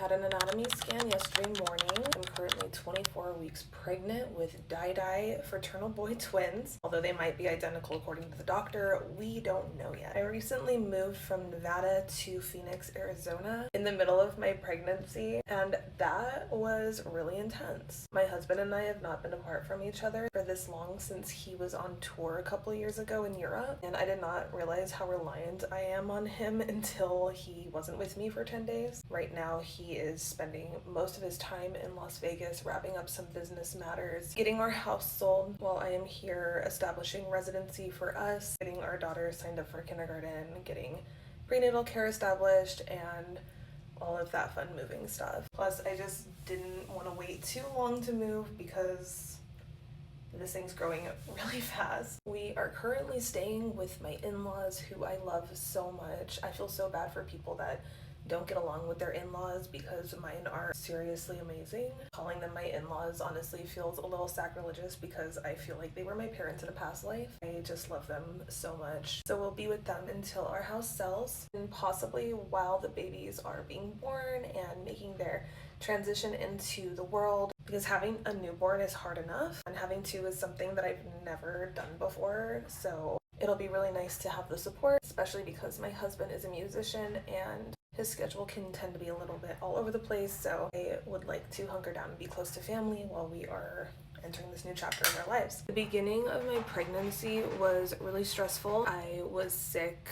had an anatomy scan yesterday morning. I'm currently 24 weeks pregnant with Dai fraternal boy twins. Although they might be identical according to the doctor, we don't know yet. I recently moved from Nevada to Phoenix, Arizona in the middle of my pregnancy, and that was really intense. My husband and I have not been apart from each other for this long since he was on tour a couple years ago in Europe, and I did not realize how reliant I am on him until he wasn't with me for 10 days. Right now, he is spending most of his time in Las Vegas wrapping up some business matters, getting our house sold while I am here establishing residency for us, getting our daughter signed up for kindergarten, getting prenatal care established, and all of that fun moving stuff. Plus, I just didn't want to wait too long to move because this thing's growing really fast. We are currently staying with my in-laws, who I love so much. I feel so bad for people that don't get along with their in-laws because mine are seriously amazing. Calling them my in-laws honestly feels a little sacrilegious because I feel like they were my parents in a past life. I just love them so much. So we'll be with them until our house sells, and possibly while the babies are being born and making their transition into the world, because having a newborn is hard enough, and having two is something that I've never done before. So it'll be really nice to have the support, especially because my husband is a musician and his schedule can tend to be a little bit all over the place, so I would like to hunker down and be close to family while we are entering this new chapter of our lives. The beginning of my pregnancy was really stressful. I was sick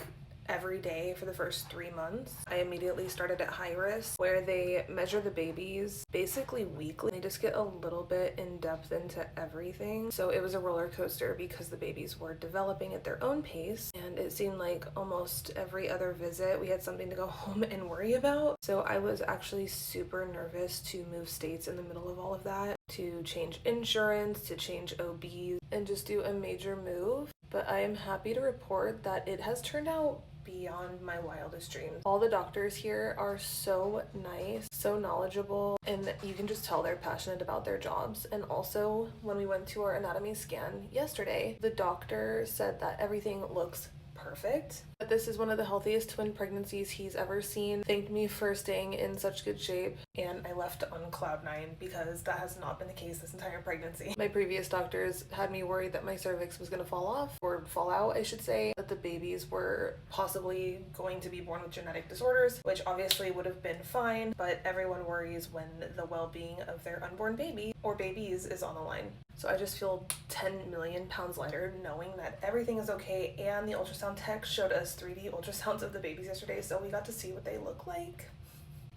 every day for the first 3 months. I immediately started at high risk, where they measure the babies basically weekly. They just get a little bit in depth into everything. So it was a roller coaster because the babies were developing at their own pace, and it seemed like almost every other visit we had something to go home and worry about. So I was actually super nervous to move states in the middle of all of that, to change insurance, to change OBs, and just do a major move. But I am happy to report that it has turned out beyond my wildest dreams. All the doctors here are so nice, so knowledgeable, and you can just tell they're passionate about their jobs. And also, when we went to our anatomy scan yesterday, the doctor said that everything looks perfect. But this is one of the healthiest twin pregnancies he's ever seen. Thanked me for staying in such good shape, and I left on cloud 9 because that has not been the case this entire pregnancy. My previous doctors had me worried that my cervix was going to fall off, or fall out I should say, that the babies were possibly going to be born with genetic disorders, which obviously would have been fine, but everyone worries when the well-being of their unborn baby or babies is on the line. So I just feel 10 million pounds lighter knowing that everything is okay, and the ultrasound tech showed us 3D ultrasounds of the babies yesterday, so we got to see what they look like.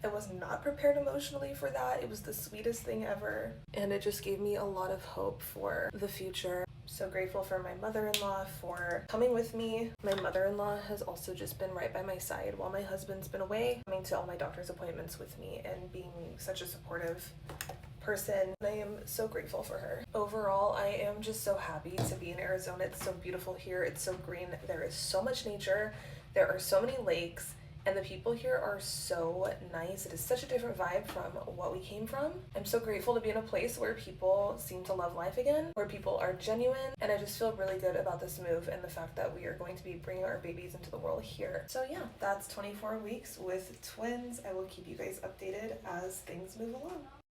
I was not prepared emotionally for that. It was the sweetest thing ever, and it just gave me a lot of hope for the future. So grateful for my mother-in-law for coming with me. My mother-in-law has also just been right by my side while my husband's been away, coming to all my doctor's appointments with me and being such a supportive person. I am so grateful for her. Overall, I am just so happy to be in Arizona. It's so beautiful here. It's so green. There is so much nature. There are so many lakes, and the people here are so nice. It is such a different vibe from what we came from. I'm so grateful to be in a place where people seem to love life again, where people are genuine, and I just feel really good about this move and the fact that we are going to be bringing our babies into the world here. So yeah, that's 24 weeks with twins. I will keep you guys updated as things move along.